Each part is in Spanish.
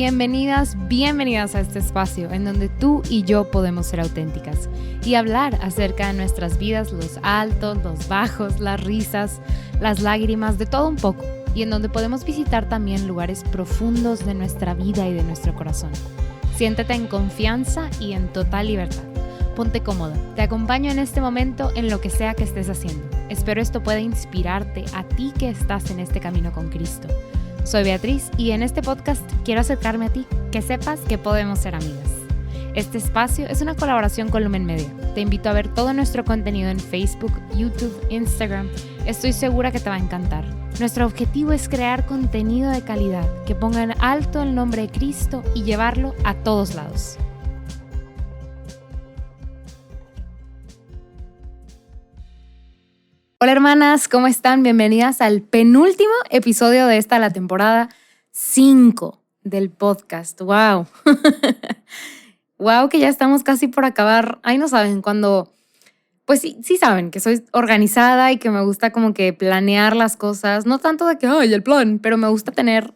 bienvenidas a este espacio en donde tú y yo podemos ser auténticas y hablar acerca de nuestras vidas, los altos, los bajos, las risas, las lágrimas, de todo un poco, y en donde podemos visitar también lugares profundos de nuestra vida y de nuestro corazón. Siéntete en confianza y en total libertad. Ponte cómoda. Te acompaño en este momento en lo que sea que estés haciendo. Espero esto pueda inspirarte a ti que estás en este camino con Cristo. Soy Beatriz y en este podcast quiero acercarme a ti, que sepas que podemos ser amigas. Este espacio es una colaboración con Lumen Media. Te invito a ver todo nuestro contenido en Facebook, YouTube, Instagram. Estoy segura que te va a encantar. Nuestro objetivo es crear contenido de calidad que ponga en alto el nombre de Cristo y llevarlo a todos lados. Hola hermanas, ¿cómo están? Bienvenidas al penúltimo episodio de la temporada 5 del podcast. ¡Wow! ¡Wow! Que ya estamos casi por acabar. Ay, no saben, cuando... Pues sí saben que soy organizada y que me gusta como que planear las cosas. No tanto de que, ¡ay, el plan! Pero me gusta tener,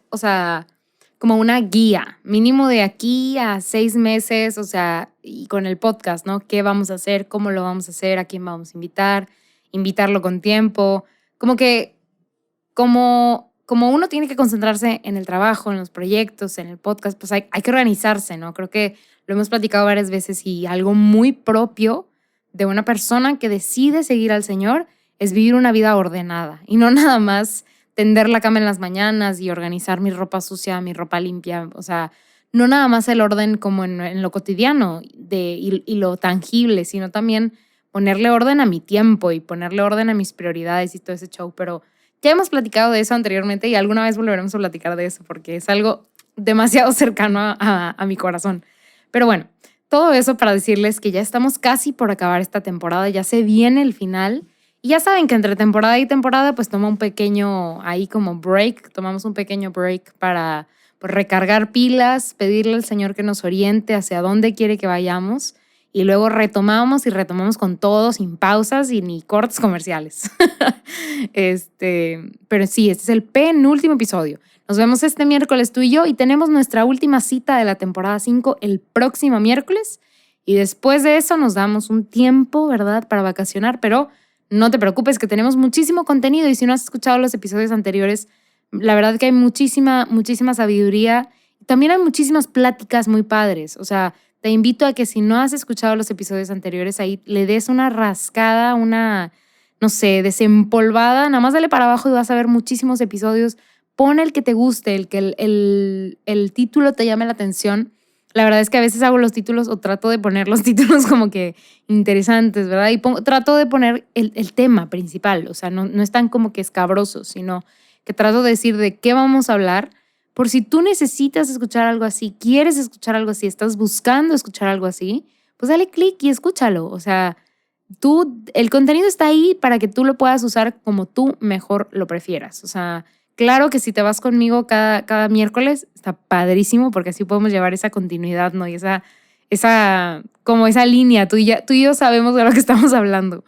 como una guía. Mínimo de aquí a 6 meses, y con el podcast, ¿no? ¿Qué vamos a hacer? ¿Cómo lo vamos a hacer? ¿A quién vamos a invitarlo con tiempo, como uno tiene que concentrarse en el trabajo, en los proyectos, en el podcast, pues hay que organizarse, ¿no? Creo que lo hemos platicado varias veces y algo muy propio de una persona que decide seguir al Señor es vivir una vida ordenada y no nada más tender la cama en las mañanas y organizar mi ropa sucia, mi ropa limpia, no nada más el orden como en lo cotidiano y lo tangible, sino también ponerle orden a mi tiempo y ponerle orden a mis prioridades y todo ese show. Pero ya hemos platicado de eso anteriormente y alguna vez volveremos a platicar de eso porque es algo demasiado cercano a mi corazón. Pero bueno, todo eso para decirles que ya estamos casi por acabar esta temporada, ya se viene el final. Y ya saben que entre temporada y temporada pues tomamos un pequeño break para pues, recargar pilas, pedirle al Señor que nos oriente hacia dónde quiere que vayamos. Y luego retomamos con todo, sin pausas y ni cortes comerciales. Pero sí, este es el penúltimo episodio. Nos vemos este miércoles tú y yo y tenemos nuestra última cita de la temporada 5 el próximo miércoles. Y después de eso nos damos un tiempo, ¿verdad?, para vacacionar. Pero no te preocupes que tenemos muchísimo contenido y si no has escuchado los episodios anteriores, la verdad que hay muchísima muchísima También hay muchísimas pláticas muy padres, te invito a que si no has escuchado los episodios anteriores, ahí le des una rascada, desempolvada, nada más dale para abajo y vas a ver muchísimos episodios. Pon el que te guste, el que el título te llame la atención. La verdad es que a veces hago los títulos o trato de poner los títulos como que interesantes, ¿verdad? Y trato de poner el tema principal, no están como que escabrosos, sino que trato de decir de qué vamos a hablar. Por si tú necesitas escuchar algo así, quieres escuchar algo así, estás buscando escuchar algo así, pues dale clic y escúchalo. El contenido está ahí para que tú lo puedas usar como tú mejor lo prefieras. Claro que si te vas conmigo cada miércoles, está padrísimo porque así podemos llevar esa continuidad, ¿no? Y esa línea, tú y yo sabemos de lo que estamos hablando.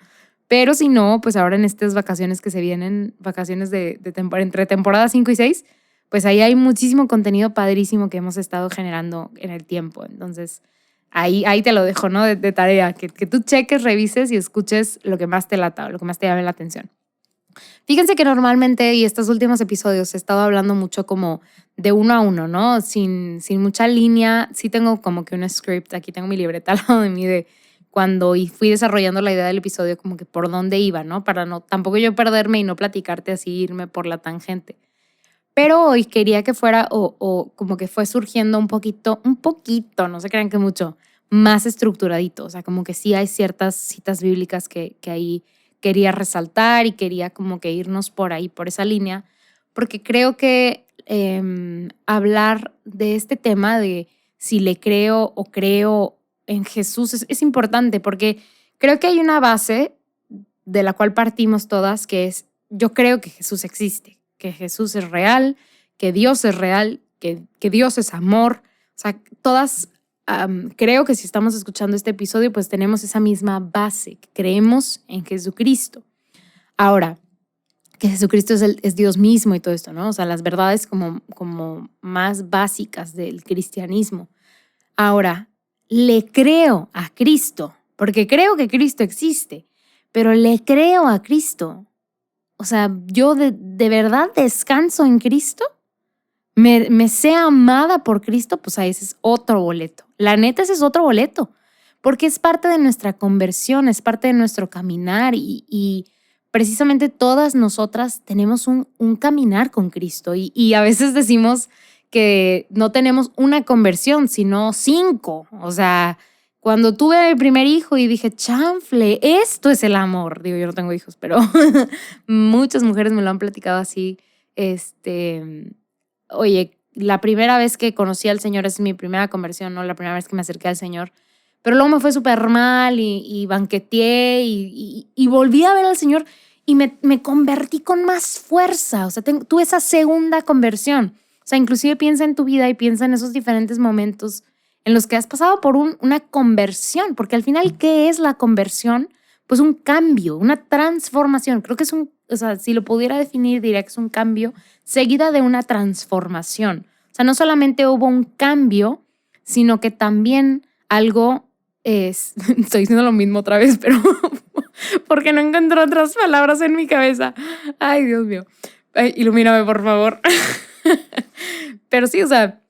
Pero si no, pues ahora en estas vacaciones que se vienen, vacaciones entre temporada 5 y 6, pues ahí hay muchísimo contenido padrísimo que hemos estado generando en el tiempo. Entonces, ahí te lo dejo, ¿no? De tarea, que tú cheques, revises y escuches lo que más te lata o lo que más te llame la atención. Fíjense que normalmente, y estos últimos episodios, he estado hablando mucho como de uno a uno, ¿no? Sin mucha línea. Sí tengo como que un script, aquí tengo mi libreta al lado de mí de cuando fui desarrollando la idea del episodio, como que por dónde iba, ¿no? Para tampoco yo perderme y no platicarte así, irme por la tangente. Pero hoy quería que fuera o como que fue surgiendo un poquito, no se crean que mucho, más estructuradito. Como que sí hay ciertas citas bíblicas que ahí quería resaltar y quería como que irnos por ahí, por esa línea, porque creo que hablar de este tema de si le creo o creo en Jesús es importante porque creo que hay una base de la cual partimos todas que es yo creo que Jesús existe, que Jesús es real, que Dios es real, que Dios es amor. Todas creo que si estamos escuchando este episodio, pues tenemos esa misma base, que creemos en Jesucristo. Ahora, que Jesucristo es Dios mismo y todo esto, ¿no? O sea, las verdades como más básicas del cristianismo. Ahora, le creo a Cristo, porque creo que Cristo existe, pero le creo a Cristo. O sea, yo de verdad descanso en Cristo, me sé amada por Cristo, pues ahí ese es otro boleto. La neta, ese es otro boleto, porque es parte de nuestra conversión, es parte de nuestro caminar y precisamente todas nosotras tenemos un caminar con Cristo y a veces decimos que no tenemos una conversión, sino 5. O sea, cuando tuve a mi primer hijo y dije, chanfle, esto es el amor. Digo, yo no tengo hijos, pero muchas mujeres me lo han platicado así. Oye, la primera vez que conocí al Señor es mi primera conversión, ¿no? La primera vez que me acerqué al Señor. Pero luego me fue súper mal y banqueteé y volví a ver al Señor y me convertí con más fuerza. O sea, tuve esa segunda conversión. O sea, inclusive piensa en tu vida y piensa en esos diferentes momentos en los que has pasado por una conversión. Porque al final, ¿qué es la conversión? Pues un cambio, una transformación. Creo que o sea, si lo pudiera definir, diría que es un cambio seguida de una transformación. O sea, no solamente hubo un cambio, sino que también algo estoy diciendo lo mismo otra vez, pero porque no encuentro otras palabras en mi cabeza. Ay, Dios mío. Ay, ilumíname, por favor. Pero sí, o sea,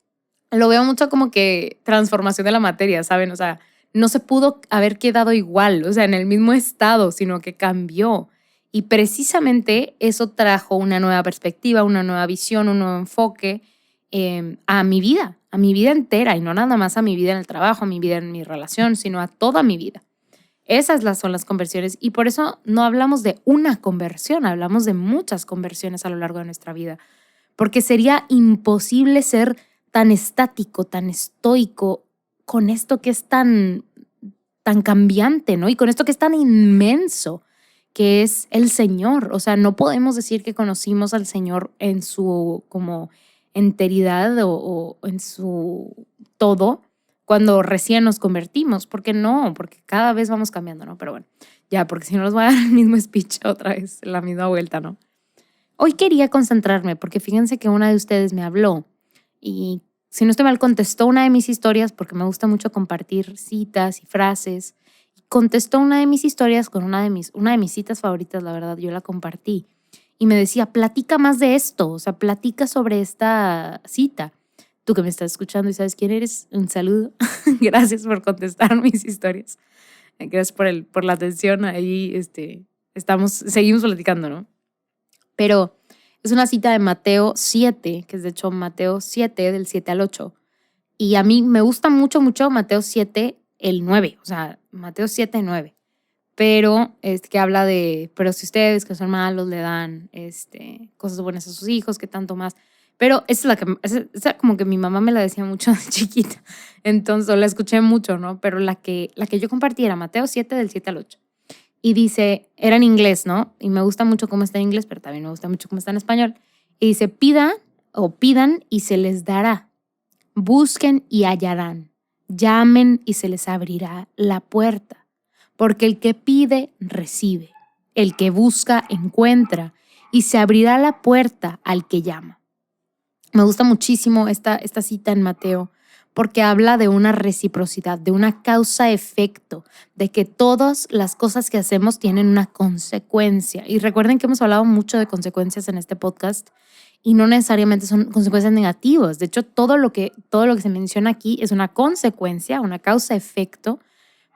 lo veo mucho como que transformación de la materia, ¿saben? O sea, no se pudo haber quedado igual, o sea, en el mismo estado, sino que cambió. Y precisamente eso trajo una nueva perspectiva, una nueva visión, un nuevo enfoque a mi vida entera, y no nada más a mi vida en el trabajo, a mi vida en mi relación, sino a toda mi vida. Son las conversiones y por eso no hablamos de una conversión, hablamos de muchas conversiones a lo largo de nuestra vida, porque sería imposible ser tan estático, tan estoico con esto que es tan cambiante, ¿no? Y con esto que es tan inmenso, que es el Señor. O sea, no podemos decir que conocimos al Señor en su como enteridad o en su todo cuando recién nos convertimos. ¿Por qué no? Porque cada vez vamos cambiando, ¿no? Pero bueno, ya, porque si no nos va a dar el mismo speech otra vez, la misma vuelta, ¿no? Hoy quería concentrarme porque fíjense que una de ustedes me habló y si no estoy mal contestó una de mis historias porque me gusta mucho compartir citas y frases. Contestó una de mis historias con una de mis citas favoritas, la verdad, yo la compartí. Y me decía, platica más de esto, o sea, platica sobre esta cita. Tú que me estás escuchando y sabes quién eres, un saludo. Gracias por contestar mis historias. Gracias por la atención. Ahí seguimos platicando, ¿no? Pero es una cita de Mateo 7, que es de hecho Mateo 7, del 7 al 8. Y a mí me gusta mucho, mucho Mateo 7, el 9. O sea, Mateo 7, 9. Pero es que habla pero si ustedes que son malos le dan cosas buenas a sus hijos, que tanto más. Pero esa como que mi mamá me la decía mucho de chiquita. Entonces la escuché mucho, ¿no? Pero la que yo compartí era Mateo 7, del 7 al 8. Y dice, era en inglés, ¿no? Y me gusta mucho cómo está en inglés, pero también me gusta mucho cómo está en español. Y dice, pidan y se les dará. Busquen y hallarán. Llamen y se les abrirá la puerta. Porque el que pide, recibe. El que busca, encuentra. Y se abrirá la puerta al que llama. Me gusta muchísimo esta cita en Mateo porque habla de una reciprocidad, de una causa-efecto, de que todas las cosas que hacemos tienen una consecuencia. Y recuerden que hemos hablado mucho de consecuencias en este podcast y no necesariamente son consecuencias negativas. De hecho, todo lo que se menciona aquí es una consecuencia, una causa-efecto,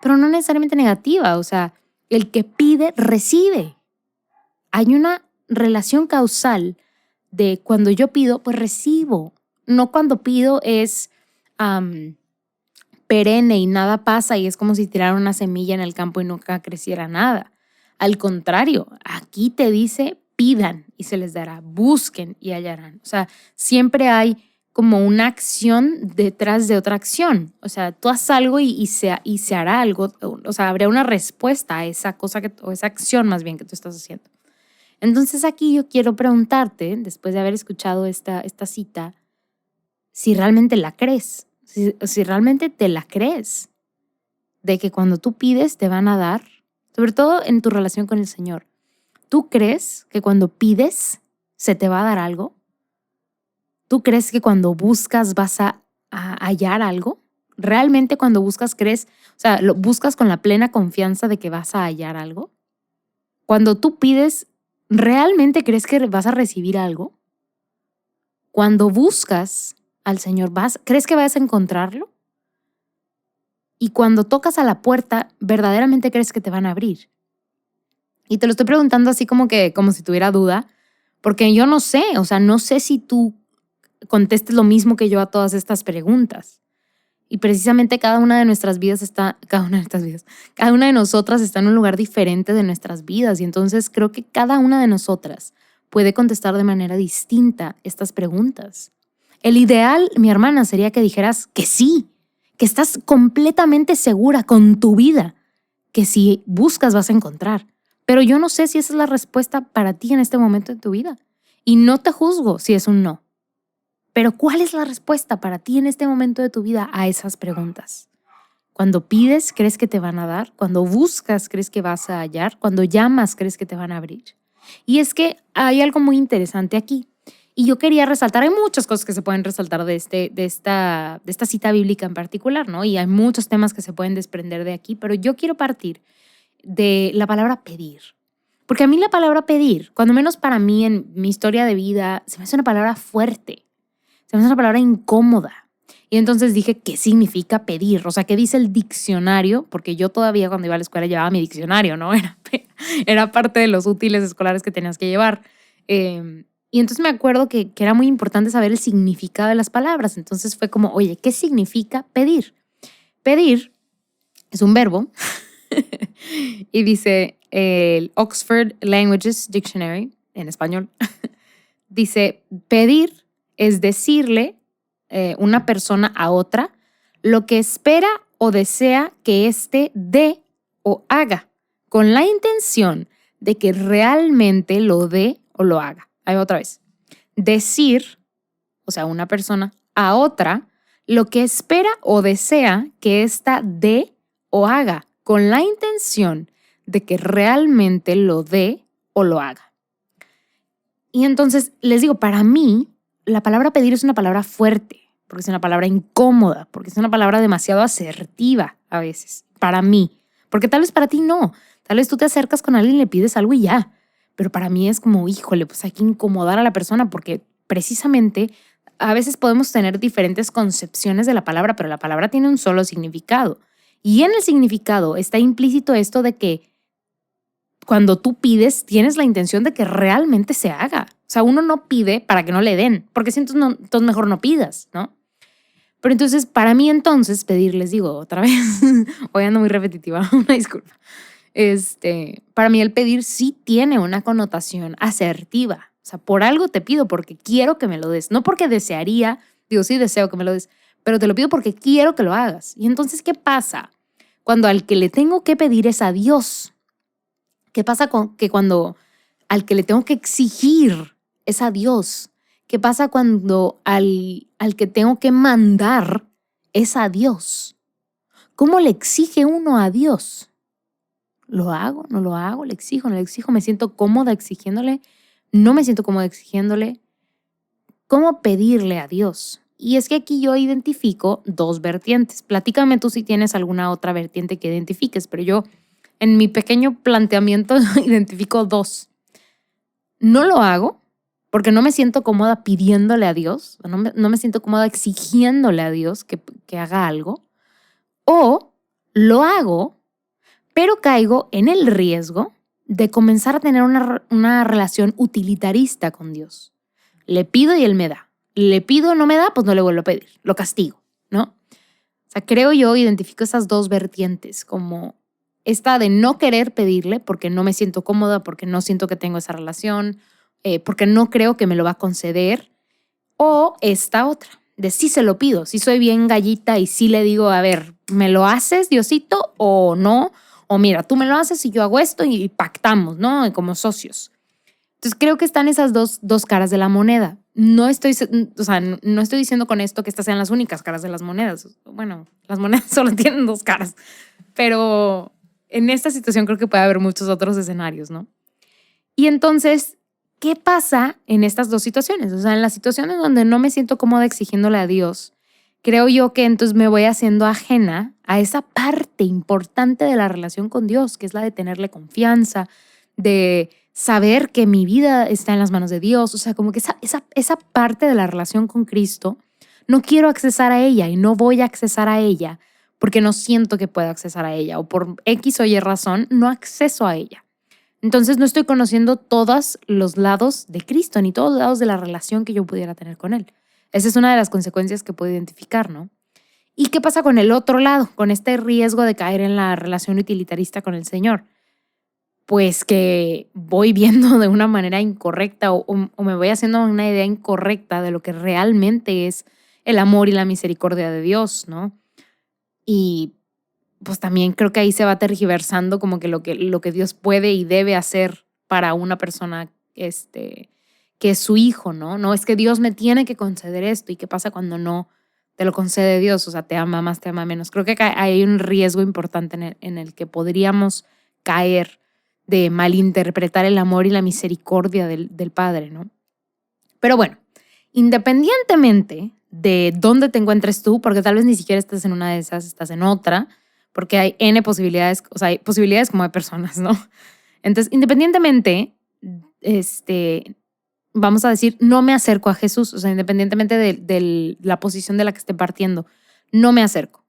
pero no necesariamente negativa. O sea, el que pide, recibe. Hay una relación causal de cuando yo pido, pues recibo. No cuando pido es perenne y nada pasa y es como si tirara una semilla en el campo y nunca creciera nada. Al contrario, aquí te dice pidan y se les dará, busquen y hallarán. O sea, siempre hay como una acción detrás de otra acción. O sea, tú haces algo y se hará algo, o sea, habrá una respuesta a esa cosa o esa acción más bien que tú estás haciendo. Entonces aquí yo quiero preguntarte, después de haber escuchado esta cita, si realmente la crees, si realmente te la crees, de que cuando tú pides te van a dar, sobre todo en tu relación con el Señor. ¿tú crees que cuando pides se te va a dar algo? ¿Tú crees que cuando buscas vas a hallar algo? ¿Realmente cuando buscas crees, o sea, lo buscas con la plena confianza de que vas a hallar algo? Cuando tú pides, ¿realmente crees que vas a recibir algo? Cuando buscas al Señor, ¿crees que vas a encontrarlo? Y cuando tocas a la puerta, ¿verdaderamente crees que te van a abrir? Y te lo estoy preguntando así como si tuviera duda, porque yo no sé, o sea, no sé si tú contestes lo mismo que yo a todas estas preguntas. Y precisamente cada una de nuestras vidas cada una de nosotras está en un lugar diferente de nuestras vidas. Y entonces creo que cada una de nosotras puede contestar de manera distinta estas preguntas. El ideal, mi hermana, sería que dijeras que sí, que estás completamente segura con tu vida, que si buscas vas a encontrar. Pero yo no sé si esa es la respuesta para ti en este momento de tu vida. Y no te juzgo si es un no. Pero ¿cuál es la respuesta para ti en este momento de tu vida a esas preguntas? Cuando pides, ¿crees que te van a dar? Cuando buscas, ¿crees que vas a hallar? Cuando llamas, ¿crees que te van a abrir? Y es que hay algo muy interesante aquí. Y yo quería resaltar, hay muchas cosas que se pueden resaltar de esta cita bíblica en particular, ¿no? Y hay muchos temas que se pueden desprender de aquí, pero yo quiero partir de la palabra pedir. Porque a mí la palabra pedir, cuando menos para mí en mi historia de vida, se me hace una palabra fuerte. Se me hace una palabra incómoda. Y entonces dije, ¿qué significa pedir? O sea, ¿qué dice el diccionario? Porque yo todavía cuando iba a la escuela llevaba mi diccionario, ¿no? Era parte de los útiles escolares que tenías que llevar. Y entonces me acuerdo que era muy importante saber el significado de las palabras. Entonces fue como, oye, ¿qué significa pedir? Pedir es un verbo y dice el Oxford Languages Dictionary, en español, dice, pedir es decirle una persona a otra lo que espera o desea que éste dé o haga, con la intención de que realmente lo dé o lo haga. Ahí va otra vez. Decir, o sea, una persona a otra, lo que espera o desea que ésta dé o haga, con la intención de que realmente lo dé o lo haga. Y entonces, les digo, para mí, la palabra pedir es una palabra fuerte, porque es una palabra incómoda, porque es una palabra demasiado asertiva a veces, para mí. Porque tal vez para ti no. Tal vez tú te acercas con alguien y le pides algo y ya. Pero para mí es como, híjole, pues hay que incomodar a la persona porque precisamente a veces podemos tener diferentes concepciones de la palabra, pero la palabra tiene un solo significado. Y en el significado está implícito esto de que cuando tú pides, tienes la intención de que realmente se haga. O sea, uno no pide para que no le den, porque si entonces mejor no pidas, ¿no? Pero entonces, para mí entonces, pedir, les digo otra vez, hoy ando muy repetitiva, una disculpa. Para mí el pedir sí tiene una connotación asertiva. O sea, por algo te pido, porque quiero que me lo des. No porque desearía, digo, sí deseo que me lo des, pero te lo pido porque quiero que lo hagas. Y entonces, ¿qué pasa? Cuando al que le tengo que pedir es a Dios. ¿Qué pasa cuando al que le tengo que exigir es a Dios? ¿Qué pasa cuando al que tengo que mandar es a Dios? ¿Cómo le exige uno a Dios? ¿Lo hago? ¿No lo hago? ¿Le exijo? ¿No le exijo? ¿Me siento cómoda exigiéndole? ¿No me siento cómoda exigiéndole? ¿Cómo pedirle a Dios? Y es que aquí yo identifico dos vertientes. Platícame tú si tienes alguna otra vertiente que identifiques, pero yo en mi pequeño planteamiento identifico dos. No lo hago porque no me siento cómoda pidiéndole a Dios, no me siento cómoda exigiéndole a Dios que haga algo. O lo hago, pero caigo en el riesgo de comenzar a tener una relación utilitarista con Dios. Le pido y Él me da. Le pido, no me da, pues no le vuelvo a pedir. Lo castigo, ¿no? O sea, creo yo, identifico esas dos vertientes, como esta de no querer pedirle porque no me siento cómoda, porque no siento que tengo esa relación, porque no creo que me lo va a conceder. O esta otra, de sí se lo pido, sí soy bien gallita y sí le digo, a ver, ¿me lo haces, Diosito, o no? O mira, tú me lo haces y yo hago esto y pactamos, ¿no? Como socios. Entonces creo que están esas dos caras de la moneda. No estoy diciendo con esto que estas sean las únicas caras de las monedas. Bueno, las monedas solo tienen dos caras. Pero en esta situación creo que puede haber muchos otros escenarios, ¿no? Y entonces, ¿qué pasa en estas dos situaciones? O sea, en las situaciones donde no me siento cómoda exigiéndole a Dios, creo yo que entonces me voy haciendo ajena a esa parte importante de la relación con Dios, que es la de tenerle confianza, de saber que mi vida está en las manos de Dios. O sea, como que esa parte de la relación con Cristo, no quiero accesar a ella y no voy a accesar a ella porque no siento que pueda accesar a ella o por X o Y razón no acceso a ella. Entonces no estoy conociendo todos los lados de Cristo ni todos los lados de la relación que yo pudiera tener con Él. Esa es una de las consecuencias que puedo identificar, ¿no? ¿Y qué pasa con el otro lado, con este riesgo de caer en la relación utilitarista con el Señor? Pues que voy viendo de una manera incorrecta o me voy haciendo una idea incorrecta de lo que realmente es el amor y la misericordia de Dios, ¿no? Y pues también creo que ahí se va tergiversando como que lo que Dios puede y debe hacer para una persona que es su hijo, ¿no? No es que Dios me tiene que conceder esto. ¿Y qué pasa cuando no te lo concede Dios? O sea, te ama más, te ama menos. Creo que hay un riesgo importante en el que podríamos caer de malinterpretar el amor y la misericordia del Padre, ¿no? Pero bueno, independientemente de dónde te encuentres tú, porque tal vez ni siquiera estás en una de esas, estás en otra, porque hay N posibilidades, o sea, hay posibilidades como de personas, ¿no? Entonces, independientemente, vamos a decir, no me acerco a Jesús, o sea, independientemente de la posición de la que esté partiendo, no me acerco.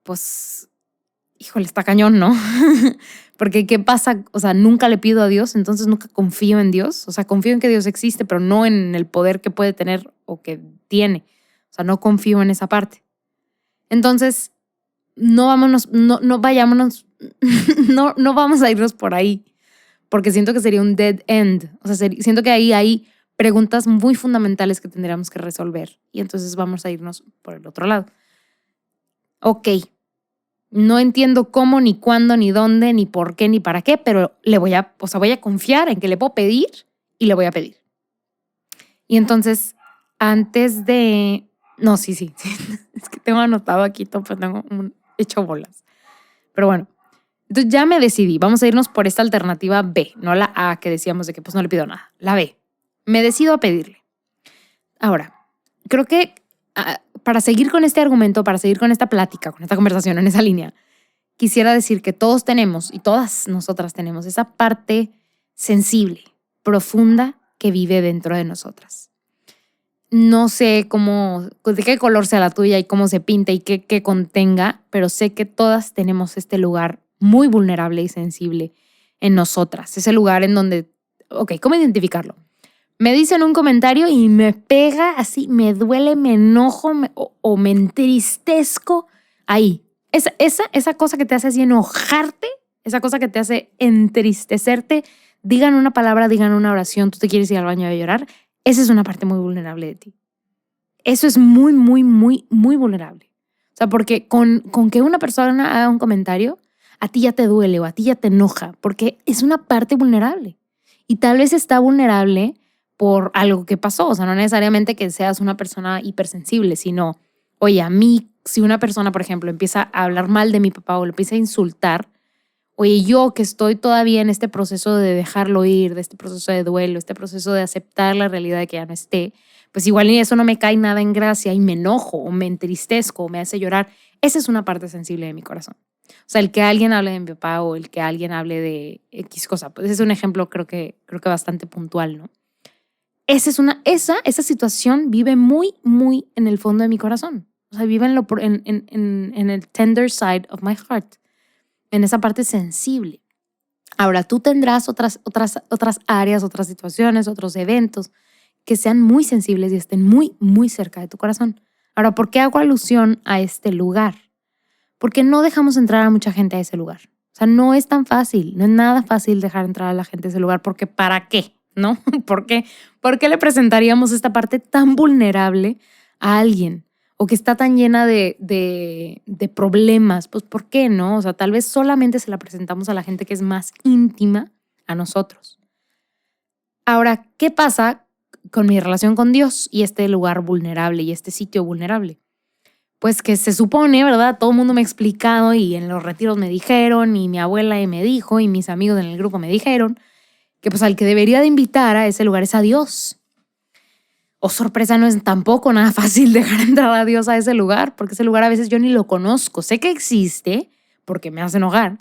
Pues, híjole, está cañón, ¿no? Porque ¿qué pasa? O sea, nunca le pido a Dios, entonces nunca confío en Dios. O sea, confío en que Dios existe, pero no en el poder que puede tener o que tiene. O sea, no confío en esa parte. Entonces, no vayámonos, no vamos a irnos por ahí, porque siento que sería un dead end. O sea, siento que ahí hay preguntas muy fundamentales que tendríamos que resolver. Y entonces vamos a irnos por el otro lado. Ok. No entiendo cómo, ni cuándo, ni dónde, ni por qué, ni para qué, pero voy a confiar en que le puedo pedir y le voy a pedir. Y entonces, antes de... No, sí. Es que tengo anotado aquí todo, pero tengo hecho bolas. Pero bueno, entonces ya me decidí. Vamos a irnos por esta alternativa B, no la A que decíamos de que pues no le pido nada. La B. Me decido a pedirle. Ahora, creo que para seguir con este argumento, para seguir con esta plática, con esta conversación en esa línea, quisiera decir que todos tenemos y todas nosotras tenemos esa parte sensible, profunda que vive dentro de nosotras. No sé de qué color sea la tuya y cómo se pinta y qué contenga, pero sé que todas tenemos este lugar muy vulnerable y sensible en nosotras. Ese lugar en donde, ok, ¿cómo identificarlo? Me dicen un comentario y me pega así, me duele, me enojo o me entristezco ahí. Esa cosa que te hace así enojarte, esa cosa que te hace entristecerte, digan una palabra, digan una oración, tú te quieres ir al baño a llorar, esa es una parte muy vulnerable de ti. Eso es muy, muy, muy, muy vulnerable. O sea, porque con que una persona haga un comentario, a ti ya te duele o a ti ya te enoja, porque es una parte vulnerable. Y tal vez está vulnerable por algo que pasó. O sea, no necesariamente que seas una persona hipersensible, sino, oye, a mí, si una persona, por ejemplo, empieza a hablar mal de mi papá o lo empieza a insultar, oye, yo que estoy todavía en este proceso de dejarlo ir, de este proceso de duelo, este proceso de aceptar la realidad de que ya no esté, pues igual ni eso no me cae nada en gracia y me enojo o me entristezco o me hace llorar. Esa es una parte sensible de mi corazón. O sea, el que alguien hable de mi papá o el que alguien hable de X cosa, pues ese es un ejemplo creo que bastante puntual, ¿no? Esa situación vive muy, muy en el fondo de mi corazón. O sea, vive en el tender side of my heart, en esa parte sensible. Ahora, tú tendrás otras áreas, otras situaciones, otros eventos que sean muy sensibles y estén muy, muy cerca de tu corazón. Ahora, ¿por qué hago alusión a este lugar? Porque no dejamos entrar a mucha gente a ese lugar. O sea, no es tan fácil, no es nada fácil dejar entrar a la gente a ese lugar, porque ¿para qué? ¿No? ¿Por qué le presentaríamos esta parte tan vulnerable a alguien? O que está tan llena de problemas. Pues ¿por qué no? O sea, tal vez solamente se la presentamos a la gente que es más íntima a nosotros. Ahora, ¿qué pasa con mi relación con Dios y este lugar vulnerable y este sitio vulnerable? Pues que se supone, ¿verdad? Todo el mundo me ha explicado y en los retiros me dijeron y mi abuela me dijo y mis amigos en el grupo me dijeron que pues al que debería de invitar a ese lugar es a Dios. Oh, sorpresa, no es tampoco nada fácil dejar entrar a Dios a ese lugar, porque ese lugar a veces yo ni lo conozco. Sé que existe porque me hace enojar,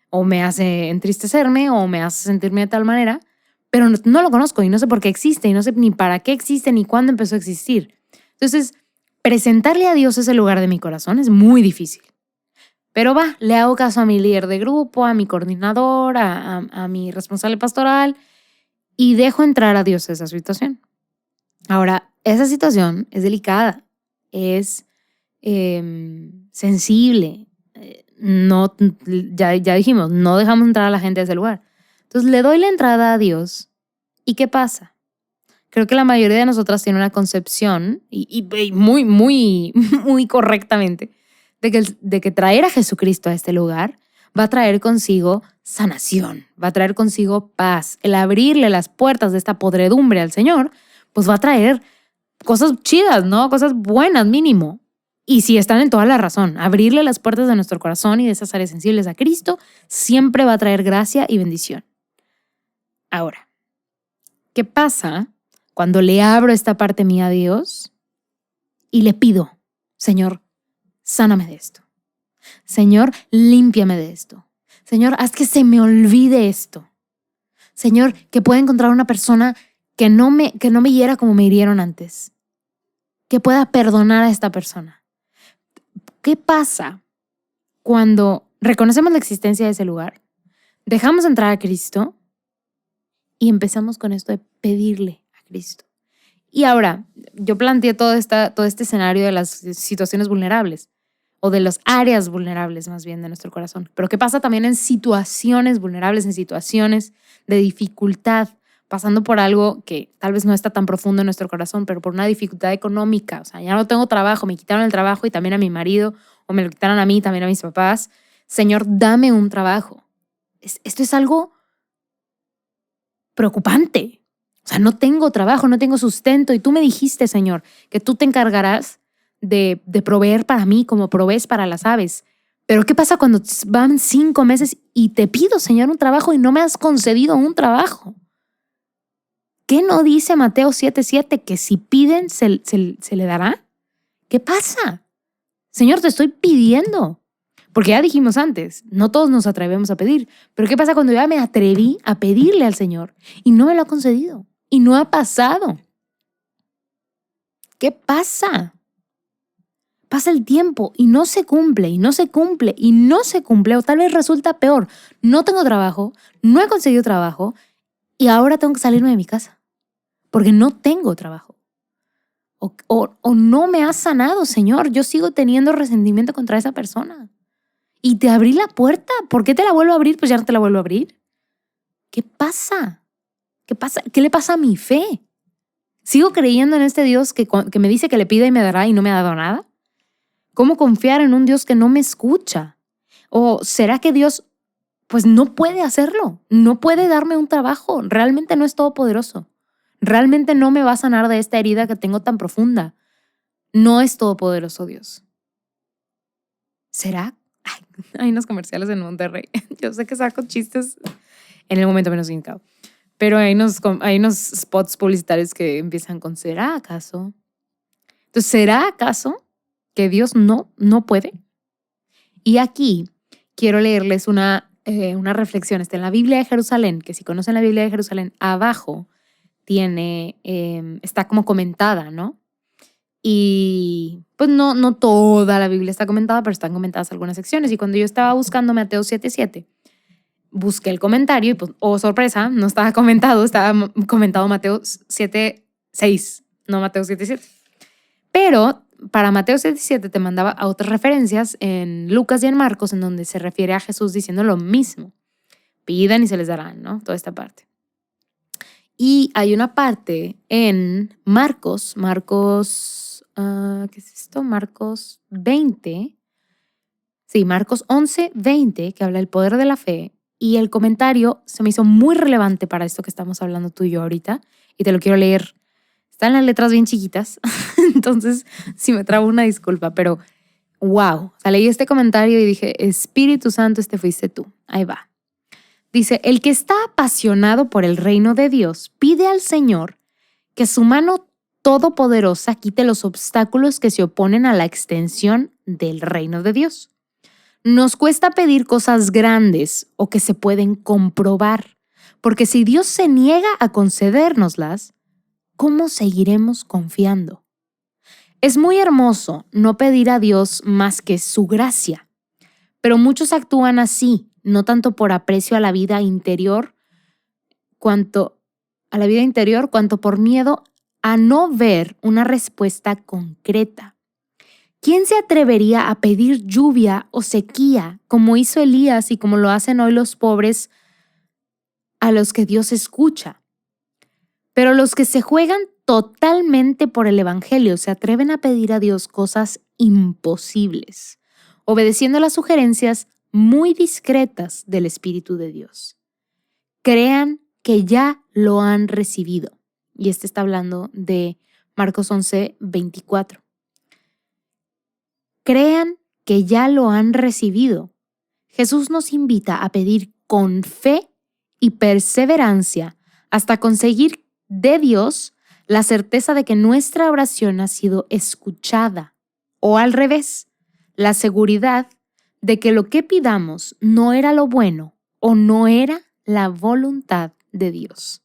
o me hace entristecerme, o me hace sentirme de tal manera, pero no lo conozco y no sé por qué existe, y no sé ni para qué existe, ni cuándo empezó a existir. Entonces, presentarle a Dios ese lugar de mi corazón es muy difícil. Pero le hago caso a mi líder de grupo, a mi coordinador, a mi responsable pastoral, y dejo entrar a Dios a esa situación. Ahora, esa situación es delicada, es sensible. No, ya dijimos, no dejamos entrar a la gente a ese lugar. Entonces le doy la entrada a Dios. ¿Y qué pasa? Creo que la mayoría de nosotras tiene una concepción, y muy, muy, muy correctamente, de que traer a Jesucristo a este lugar va a traer consigo sanación, va a traer consigo paz. El abrirle las puertas de esta podredumbre al Señor, pues va a traer cosas chidas, ¿no? Cosas buenas mínimo. Y si están en toda la razón, abrirle las puertas de nuestro corazón y de esas áreas sensibles a Cristo siempre va a traer gracia y bendición. Ahora, ¿qué pasa cuando le abro esta parte mía a Dios y le pido, Señor, sáname de esto? Señor, límpiame de esto. Señor, haz que se me olvide esto. Señor, que pueda encontrar una persona que no me hiera como me hirieron antes. Que pueda perdonar a esta persona. ¿Qué pasa cuando reconocemos la existencia de ese lugar, dejamos entrar a Cristo y empezamos con esto de pedirle a Cristo? Y ahora, yo planteé todo este escenario de las situaciones vulnerables, o de las áreas vulnerables más bien de nuestro corazón. Pero ¿qué pasa también en situaciones vulnerables, en situaciones de dificultad, pasando por algo que tal vez no está tan profundo en nuestro corazón, pero por una dificultad económica? O sea, ya no tengo trabajo, me quitaron el trabajo y también a mi marido, o me lo quitaron a mí, también a mis papás. Señor, dame un trabajo. Esto es algo preocupante. O sea, no tengo trabajo, no tengo sustento, y tú me dijiste, Señor, que tú te encargarás de proveer para mí como provees para las aves. Pero ¿qué pasa cuando van 5 meses y te pido, Señor, un trabajo y no me has concedido un trabajo? ¿Qué no dice Mateo 7:7 que si piden se le dará? ¿Qué pasa? Señor, te estoy pidiendo. Porque ya dijimos antes, no todos nos atrevemos a pedir. Pero ¿qué pasa cuando ya me atreví a pedirle al Señor y no me lo ha concedido? Y no ha pasado. ¿Qué pasa? Pasa el tiempo y no se cumple, y no se cumple, y no se cumple, o tal vez resulta peor. No tengo trabajo, no he conseguido trabajo, y ahora tengo que salirme de mi casa porque no tengo trabajo. O no me has sanado, Señor. Yo sigo teniendo resentimiento contra esa persona. Y te abrí la puerta. ¿Por qué te la vuelvo a abrir? Pues ya no te la vuelvo a abrir. ¿Qué pasa? ¿Qué pasa? ¿Qué le pasa a mi fe? ¿Sigo creyendo en este Dios que me dice que le pida y me dará y no me ha dado nada? ¿Cómo confiar en un Dios que no me escucha? ¿O será que Dios pues no puede hacerlo? No puede darme un trabajo. Realmente no es todopoderoso. Realmente no me va a sanar de esta herida que tengo tan profunda. No es todopoderoso Dios. ¿Será? Ay, hay unos comerciales en Monterrey. Yo sé que saco chistes en el momento menos indicado. Pero hay unos spots publicitarios que empiezan con ¿será acaso? Entonces, ¿será acaso que Dios no puede? Y aquí quiero leerles una reflexión. Está en la Biblia de Jerusalén, que si conocen la Biblia de Jerusalén, abajo está como comentada, ¿no? Y pues no toda la Biblia está comentada, pero están comentadas algunas secciones. Y cuando yo estaba buscando Mateo 7:7, busqué el comentario y pues, oh sorpresa, no estaba comentado, estaba comentado Mateo 7:6, no Mateo 7:7. Pero para Mateo 7:7 te mandaba a otras referencias en Lucas y en Marcos, en donde se refiere a Jesús diciendo lo mismo. Pidan y se les dará, ¿no? Toda esta parte. Y hay una parte en Marcos, ¿qué es esto? Marcos 20. Sí, Marcos 11:20, que habla del poder de la fe. Y el comentario se me hizo muy relevante para esto que estamos hablando tú y yo ahorita. Y te lo quiero leer. Están las letras bien chiquitas. Entonces, si me trabo, una disculpa. Pero, wow. O sea, leí este comentario y dije, Espíritu Santo, fuiste tú. Ahí va. Dice, el que está apasionado por el reino de Dios pide al Señor que su mano todopoderosa quite los obstáculos que se oponen a la extensión del reino de Dios. Nos cuesta pedir cosas grandes o que se pueden comprobar, porque si Dios se niega a concedérnoslas, ¿cómo seguiremos confiando? Es muy hermoso no pedir a Dios más que su gracia, pero muchos actúan así, no tanto por aprecio a la vida interior, cuanto por miedo a no ver una respuesta concreta. ¿Quién se atrevería a pedir lluvia o sequía como hizo Elías y como lo hacen hoy los pobres a los que Dios escucha? Pero los que se juegan totalmente por el evangelio se atreven a pedir a Dios cosas imposibles, obedeciendo las sugerencias muy discretas del Espíritu de Dios. Crean que ya lo han recibido. Y está hablando de Marcos 11, 24. Crean que ya lo han recibido. Jesús nos invita a pedir con fe y perseverancia hasta conseguir de Dios la certeza de que nuestra oración ha sido escuchada, o al revés, la seguridad de que lo que pidamos no era lo bueno o no era la voluntad de Dios.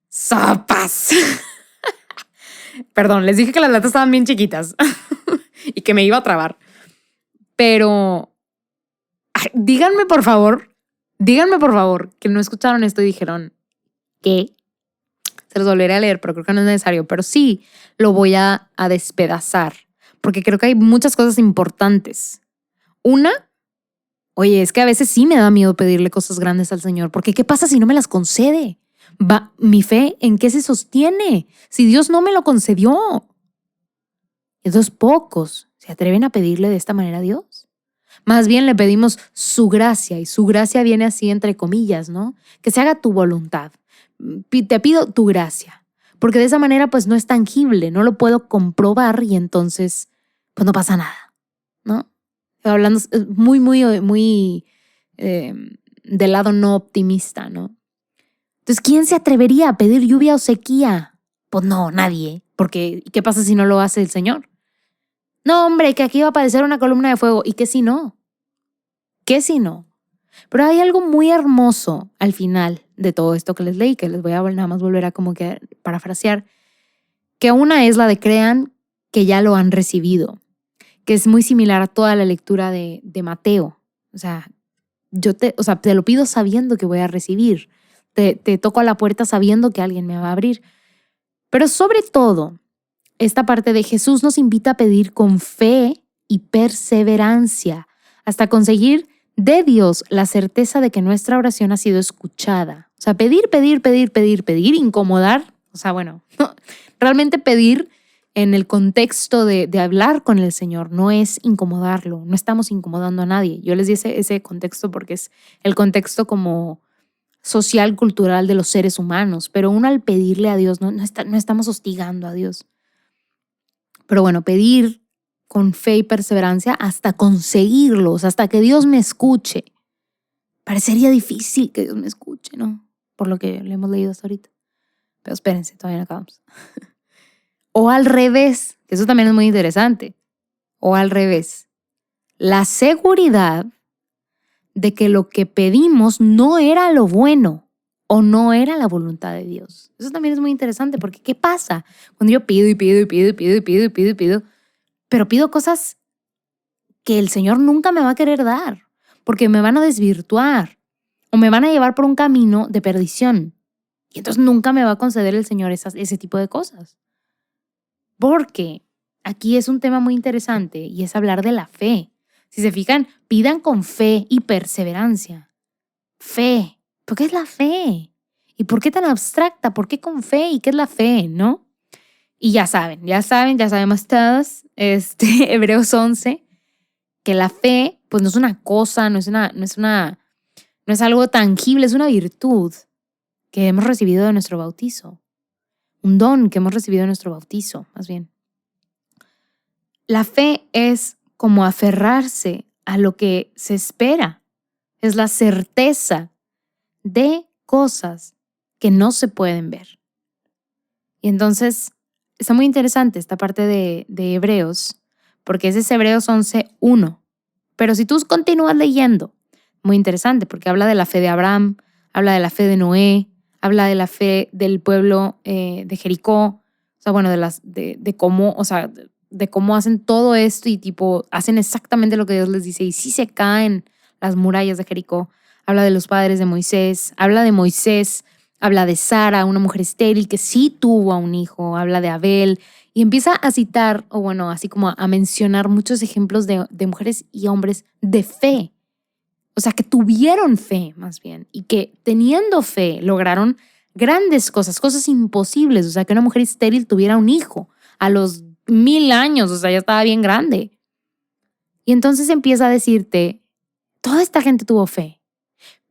¡Sopas! Perdón, les dije que las latas estaban bien chiquitas y que me iba a trabar. Pero díganme por favor, que no escucharon esto y dijeron, ¿qué? Se los volveré a leer, pero creo que no es necesario. Pero sí lo voy a despedazar, porque creo que hay muchas cosas importantes. Una, oye, es que a veces sí me da miedo pedirle cosas grandes al Señor, porque ¿qué pasa si no me las concede? ¿Mi fe en qué se sostiene si Dios no me lo concedió? Entonces pocos se atreven a pedirle de esta manera a Dios. Más bien le pedimos su gracia, y su gracia viene así entre comillas, ¿no? Que se haga tu voluntad. Te pido tu gracia, porque de esa manera pues no es tangible, no lo puedo comprobar y entonces pues no pasa nada, ¿no? Hablando muy del lado no optimista, ¿no? Entonces, ¿quién se atrevería a pedir lluvia o sequía? Pues no, nadie, porque ¿qué pasa si no lo hace el Señor? No, hombre, que aquí va a aparecer una columna de fuego. ¿Y qué si no? ¿Qué si no? Pero hay algo muy hermoso al final de todo esto que les leí, que les voy a nada más volver a como que parafrasear, que una es la de crean que ya lo han recibido, que es muy similar a toda la lectura de Mateo. O sea, te lo pido sabiendo que voy a recibir. Te toco a la puerta sabiendo que alguien me va a abrir. Pero sobre todo, esta parte de Jesús nos invita a pedir con fe y perseverancia hasta conseguir de Dios la certeza de que nuestra oración ha sido escuchada. O sea, pedir, incomodar. O sea, bueno, realmente pedir en el contexto de hablar con el Señor no es incomodarlo, no estamos incomodando a nadie. Yo les di ese contexto porque es el contexto como social, cultural de los seres humanos, pero uno al pedirle a Dios no estamos hostigando a Dios. Pero bueno, pedir con fe y perseverancia hasta conseguirlos, hasta que Dios me escuche. Parecería difícil que Dios me escuche, ¿no? Por lo que le hemos leído hasta ahorita. Pero espérense, todavía no acabamos. O al revés, que eso también es muy interesante. O al revés, la seguridad de que lo que pedimos no era lo bueno o no era la voluntad de Dios. Eso también es muy interesante porque ¿qué pasa cuando yo pido, pero pido cosas que el Señor nunca me va a querer dar porque me van a desvirtuar o me van a llevar por un camino de perdición? Y entonces nunca me va a conceder el Señor ese tipo de cosas. Porque aquí es un tema muy interesante y es hablar de la fe. Si se fijan, pidan con fe y perseverancia. Fe. ¿Por qué es la fe? ¿Y por qué tan abstracta? ¿Por qué con fe? ¿Y qué es la fe? ¿No? Y ya sabemos todos, Hebreos 11, que la fe, pues no es una cosa, no es algo tangible, es una virtud que hemos recibido de nuestro bautizo. Un don que hemos recibido de nuestro bautizo, más bien. La fe es como aferrarse a lo que se espera. Es la certeza de cosas que no se pueden ver. Y entonces está muy interesante esta parte de Hebreos, porque ese es Hebreos 11:1. Pero si tú continúas leyendo, muy interesante, porque habla de la fe de Abraham, habla de la fe de Noé, habla de la fe del pueblo de Jericó, o sea, bueno, de cómo, o sea, de cómo hacen todo esto y tipo, hacen exactamente lo que Dios les dice y sí se caen las murallas de Jericó. Habla de los padres de Moisés, habla de Moisés, habla de Sara, una mujer estéril que sí tuvo a un hijo, habla de Abel y empieza a citar, o bueno, así como a mencionar muchos ejemplos de mujeres y hombres de fe. O sea, que tuvieron fe más bien y que teniendo fe lograron grandes cosas, cosas imposibles. O sea, que una mujer estéril tuviera un hijo a los 1000 años, o sea, ya estaba bien grande. Y entonces empieza a decirte, toda esta gente tuvo fe,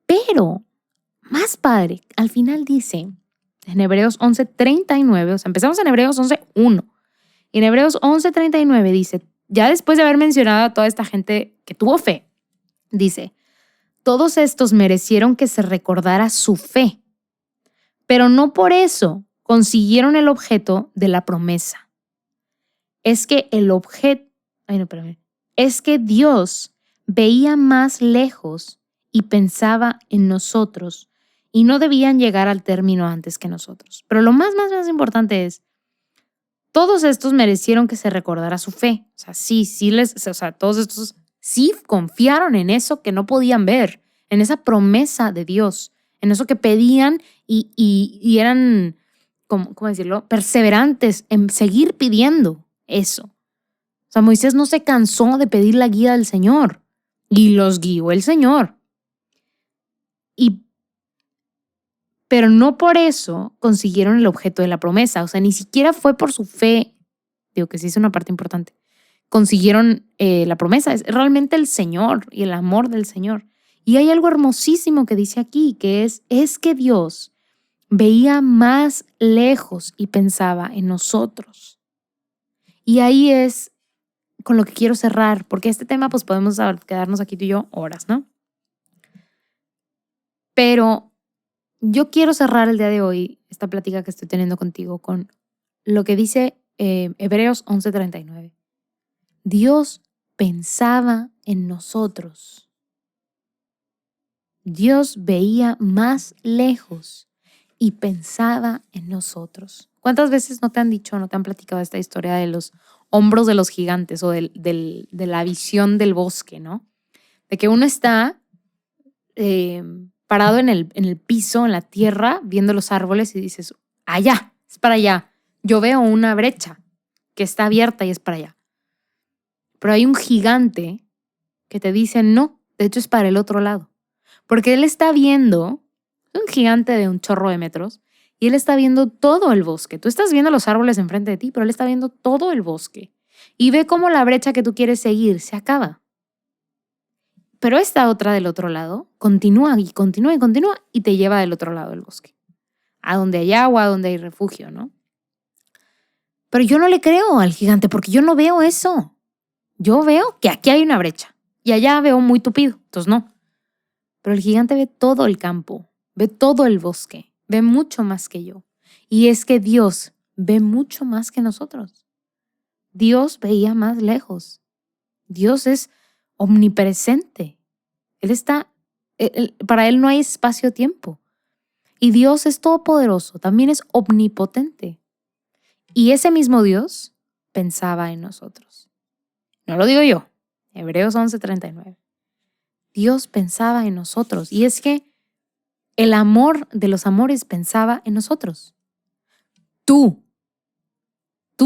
pero más padre, al final dice en Hebreos 11:39, o sea, empezamos en Hebreos 11:1. Y en Hebreos 11:39 dice, ya después de haber mencionado a toda esta gente que tuvo fe, dice, todos estos merecieron que se recordara su fe, pero no por eso consiguieron el objeto de la promesa. Es que es que Dios veía más lejos y pensaba en nosotros y no debían llegar al término antes que nosotros. Pero lo más importante es, todos estos merecieron que se recordara su fe. O sea, todos estos sí confiaron en eso que no podían ver, en esa promesa de Dios, en eso que pedían y eran, ¿cómo decirlo?, perseverantes en seguir pidiendo eso. O sea, Moisés no se cansó de pedir la guía del Señor y los guió el Señor. Pero no por eso consiguieron el objeto de la promesa. O sea, ni siquiera fue por su fe, digo que sí es una parte importante, consiguieron la promesa. Es realmente el Señor y el amor del Señor. Y hay algo hermosísimo que dice aquí, que es que Dios veía más lejos y pensaba en nosotros. Y ahí es con lo que quiero cerrar, porque este tema pues podemos quedarnos aquí tú y yo horas, ¿no? Pero yo quiero cerrar el día de hoy esta plática que estoy teniendo contigo con lo que dice Hebreos 11:39. Dios pensaba en nosotros. Dios veía más lejos y pensaba en nosotros. ¿Cuántas veces no te han dicho, no te han platicado esta historia de los hombros de los gigantes o de la visión del bosque, ¿no? De que uno está parado en el piso, en la tierra, viendo los árboles y dices, allá, es para allá. Yo veo una brecha que está abierta y es para allá. Pero hay un gigante que te dice, no, de hecho es para el otro lado. Porque él está viendo, un gigante de un chorro de metros, y él está viendo todo el bosque. Tú estás viendo los árboles enfrente de ti, pero él está viendo todo el bosque. Y ve cómo la brecha que tú quieres seguir se acaba. Pero esta otra del otro lado continúa y continúa y continúa y te lleva del otro lado del bosque. A donde hay agua, a donde hay refugio, ¿no? Pero yo no le creo al gigante porque yo no veo eso. Yo veo que aquí hay una brecha y allá veo muy tupido, entonces no. Pero el gigante ve todo el campo, ve todo el bosque, ve mucho más que yo. Y es que Dios ve mucho más que nosotros. Dios veía más lejos. Dios es omnipresente. Para Él no hay espacio-tiempo. Y Dios es todopoderoso, también es omnipotente. Y ese mismo Dios pensaba en nosotros. No lo digo yo, Hebreos 11:39. Dios pensaba en nosotros. Y es que el amor de los amores pensaba en nosotros. Tú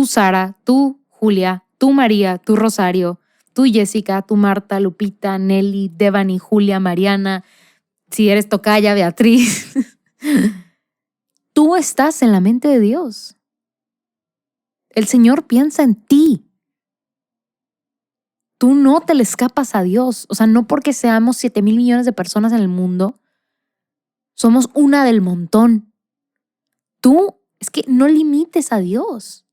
Sara, tú Julia, tú María, tú Rosario, tú Jessica, tú Marta, Lupita, Nelly, Devani, Julia, Mariana, si eres tocaya, Beatriz. Tú estás en la mente de Dios. El Señor piensa en ti. Tú no te le escapas a Dios. O sea, no porque seamos 7,000 millones de personas en el mundo, somos una del montón. Es que no limites a Dios.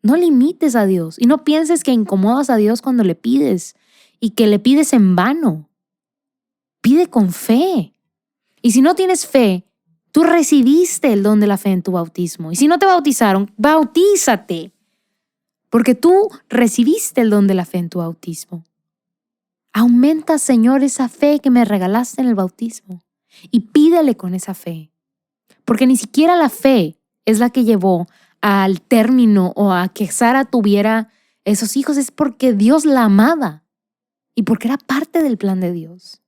No limites a Dios y no pienses que incomodas a Dios cuando le pides y que le pides en vano. Pide con fe. Y si no tienes fe, tú recibiste el don de la fe en tu bautismo. Y si no te bautizaron, bautízate. Porque tú recibiste el don de la fe en tu bautismo. Aumenta, Señor, esa fe que me regalaste en el bautismo. Y pídele con esa fe. Porque ni siquiera la fe es la que llevó al término o a que Sara tuviera esos hijos. Es porque Dios la amaba. Y porque era parte del plan de Dios.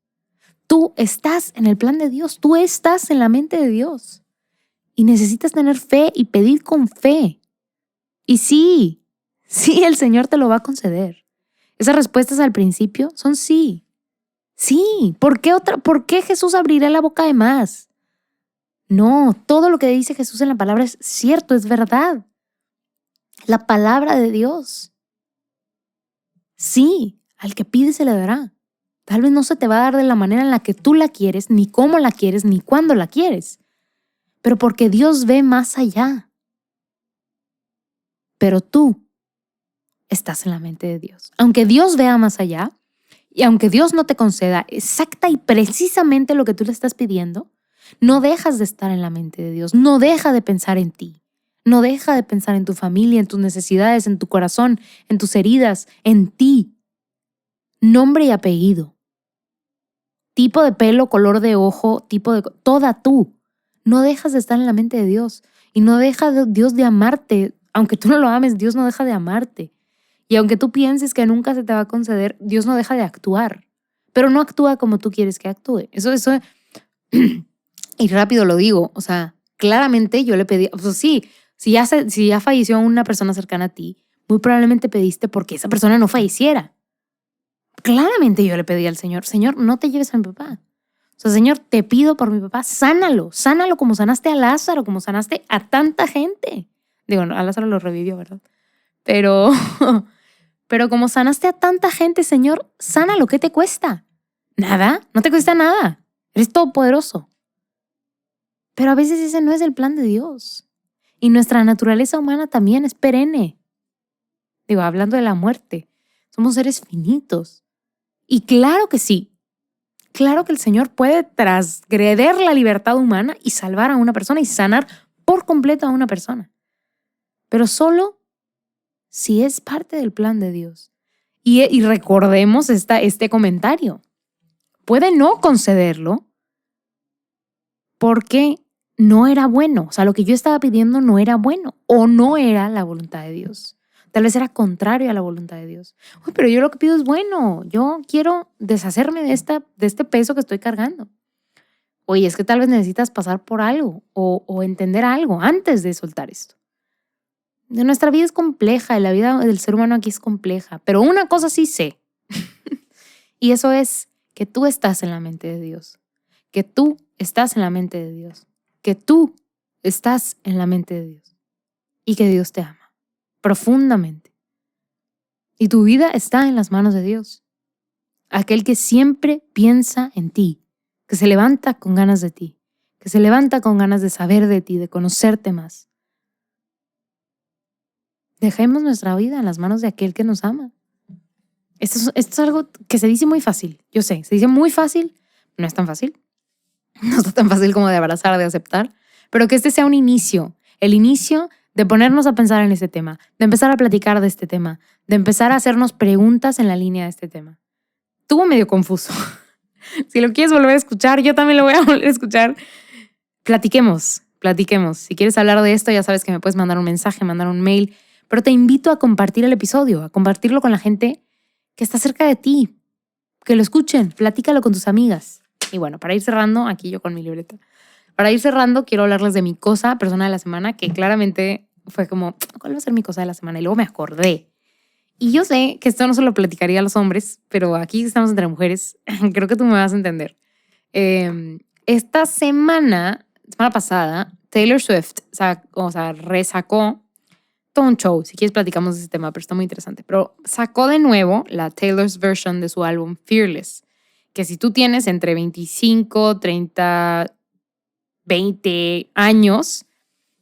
Tú estás en el plan de Dios. Tú estás en la mente de Dios. Y necesitas tener fe y pedir con fe. Y sí, el Señor te lo va a conceder. Esas respuestas al principio son sí. Sí. ¿Por qué Jesús abrirá la boca de más? No, todo lo que dice Jesús en la palabra es cierto, es verdad. La palabra de Dios. Sí, al que pide se le dará. Tal vez no se te va a dar de la manera en la que tú la quieres, ni cómo la quieres, ni cuándo la quieres. Pero porque Dios ve más allá. Pero tú estás en la mente de Dios. Aunque Dios vea más allá, y aunque Dios no te conceda exacta y precisamente lo que tú le estás pidiendo, no dejas de estar en la mente de Dios. No deja de pensar en ti. No deja de pensar en tu familia, en tus necesidades, en tu corazón, en tus heridas, en ti. Nombre y apellido. Tipo de pelo, color de ojo, toda tú. No dejas de estar en la mente de Dios. Y no deja Dios de amarte. Aunque tú no lo ames, Dios no deja de amarte. Y aunque tú pienses que nunca se te va a conceder, Dios no deja de actuar. Pero no actúa como tú quieres que actúe. Eso. Y rápido lo digo. O sea, claramente yo le pedí, pues sí, si ya falleció una persona cercana a ti, muy probablemente pediste porque esa persona no falleciera. Claramente yo le pedí al Señor, Señor, no te lleves a mi papá. O sea, Señor, te pido por mi papá, sánalo como sanaste a Lázaro, como sanaste a tanta gente. Digo, no, a Lázaro lo revivió, ¿verdad? Pero como sanaste a tanta gente, Señor, sánalo, ¿qué te cuesta? Nada, no te cuesta nada. Eres todopoderoso. Pero a veces ese no es el plan de Dios. Y nuestra naturaleza humana también es perenne. Digo, hablando de la muerte, somos seres finitos. Y claro que sí. Claro que el Señor puede transgreder la libertad humana y salvar a una persona y sanar por completo a una persona. Pero solo si es parte del plan de Dios. Y recordemos este comentario. Puede no concederlo porque no era bueno. O sea, lo que yo estaba pidiendo no era bueno o no era la voluntad de Dios. Tal vez era contrario a la voluntad de Dios. Uy, pero yo lo que pido es bueno. Yo quiero deshacerme de este peso que estoy cargando. Oye, es que tal vez necesitas pasar por algo o entender algo antes de soltar esto. Nuestra vida es compleja y la vida del ser humano aquí es compleja. Pero una cosa sí sé. Y eso es que tú estás en la mente de Dios. Que tú estás en la mente de Dios. Que tú estás en la mente de Dios. Y que Dios te ama profundamente. Y tu vida está en las manos de Dios. Aquel que siempre piensa en ti, que se levanta con ganas de ti, que se levanta con ganas de saber de ti, de conocerte más. Dejemos nuestra vida en las manos de aquel que nos ama. Esto es algo que se dice muy fácil. Yo sé, se dice muy fácil. No es tan fácil. No está tan fácil como de abrazar, de aceptar. Pero que este sea un inicio. El inicio de ponernos a pensar en este tema, de empezar a platicar de este tema, de empezar a hacernos preguntas en la línea de este tema. Estuvo medio confuso. Si lo quieres volver a escuchar, yo también lo voy a volver a escuchar. Platiquemos. Si quieres hablar de esto, ya sabes que me puedes mandar un mensaje, mandar un mail, pero te invito a compartir el episodio, a compartirlo con la gente que está cerca de ti, que lo escuchen, platícalo con tus amigas. Y bueno, para ir cerrando, aquí yo con mi libreta, para ir cerrando, quiero hablarles de mi cosa persona de la semana, que claramente fue como, ¿cuál va a ser mi cosa de la semana? Y luego me acordé. Y yo sé que esto no se lo platicaría a los hombres, pero aquí estamos entre mujeres, creo que tú me vas a entender. Esta semana pasada, Taylor Swift resacó todo un show. Si quieres platicamos de ese tema, pero está muy interesante. Pero sacó de nuevo la Taylor's version de su álbum Fearless, que si tú tienes entre 25, 30, 20 años,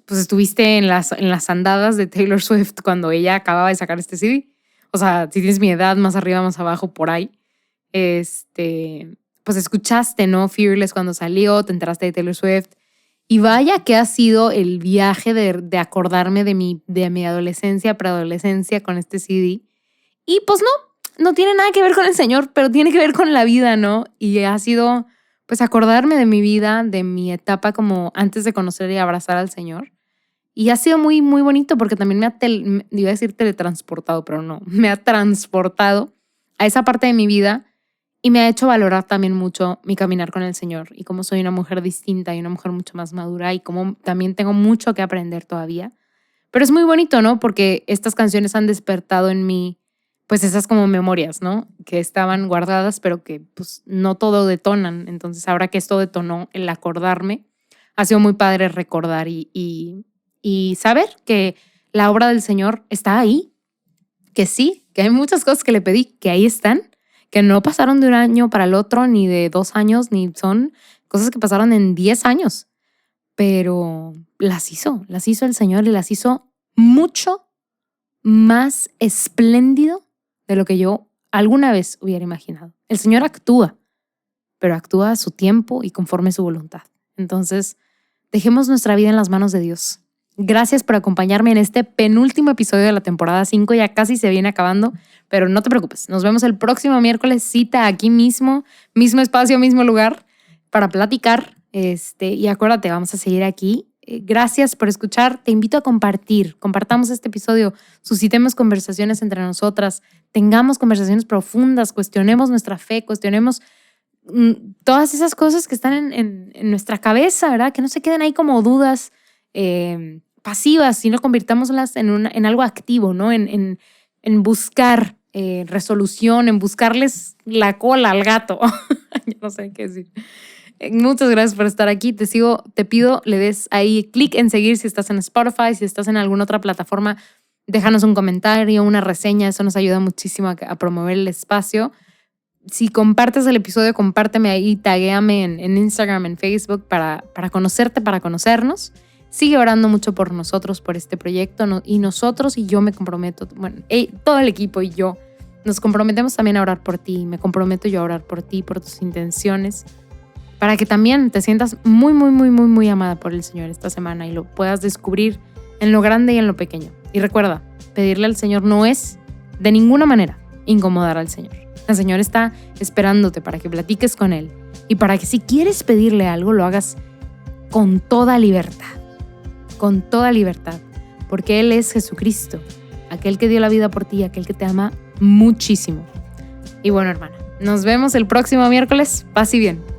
pues estuviste en las andadas de Taylor Swift cuando ella acababa de sacar este CD. O sea, si tienes mi edad, más arriba, más abajo, por ahí. Pues pues escuchaste, ¿no? Fearless cuando salió, te enteraste de Taylor Swift. Y vaya que ha sido el viaje de acordarme de mi adolescencia, preadolescencia con este CD. Y pues no tiene nada que ver con el Señor, pero tiene que ver con la vida, ¿no? Y ha sido, pues, acordarme de mi vida, de mi etapa como antes de conocer y abrazar al Señor. Y ha sido muy, muy bonito porque también iba a decir teletransportado, pero no, me ha transportado a esa parte de mi vida y me ha hecho valorar también mucho mi caminar con el Señor y cómo soy una mujer distinta y una mujer mucho más madura y cómo también tengo mucho que aprender todavía. Pero es muy bonito, ¿no? Porque estas canciones han despertado en mí, pues esas como memorias, ¿no? Que estaban guardadas, pero que pues no todo detonan. Entonces ahora que esto detonó, el acordarme, ha sido muy padre recordar y saber que la obra del Señor está ahí, que sí, que hay muchas cosas que le pedí, que ahí están, que no pasaron de un año para el otro, ni de 2 años, ni son cosas que pasaron en 10 años, pero las hizo el Señor y las hizo mucho más espléndido de lo que yo alguna vez hubiera imaginado. El Señor actúa, pero actúa a su tiempo y conforme a su voluntad. Entonces, dejemos nuestra vida en las manos de Dios. Gracias por acompañarme en este penúltimo episodio de la temporada 5. Ya casi se viene acabando, pero no te preocupes. Nos vemos el próximo miércoles, cita aquí mismo espacio, mismo lugar, para platicar. Y acuérdate, vamos a seguir aquí. Gracias por escuchar. Te invito a compartamos este episodio, suscitemos conversaciones entre nosotras, tengamos conversaciones profundas, cuestionemos nuestra fe, cuestionemos todas esas cosas que están en nuestra cabeza, ¿verdad? Que no se queden ahí como dudas pasivas, sino convirtámoslas en algo activo, ¿no? En buscar resolución, en buscarles la cola al gato. Yo no sé qué decir. Muchas gracias por estar aquí. Te pido, le des ahí clic en seguir si estás en Spotify, si estás en alguna otra plataforma, déjanos un comentario, una reseña, eso nos ayuda muchísimo a promover el espacio. Si compartes el episodio, compárteme ahí, taguéame en Instagram, en Facebook para conocerte, para conocernos. Sigue orando mucho por nosotros, por este proyecto, y nosotros, y yo me comprometo, bueno, todo el equipo y yo nos comprometemos también a orar por ti. Me comprometo yo a orar por ti, por tus intenciones, para que también te sientas muy, muy, muy, muy, muy amada por el Señor esta semana y lo puedas descubrir en lo grande y en lo pequeño. Y recuerda, pedirle al Señor no es de ninguna manera incomodar al Señor. El Señor está esperándote para que platiques con Él y para que si quieres pedirle algo, lo hagas con toda libertad, porque Él es Jesucristo, aquel que dio la vida por ti, aquel que te ama muchísimo. Y bueno, hermana, nos vemos el próximo miércoles. Paz y bien.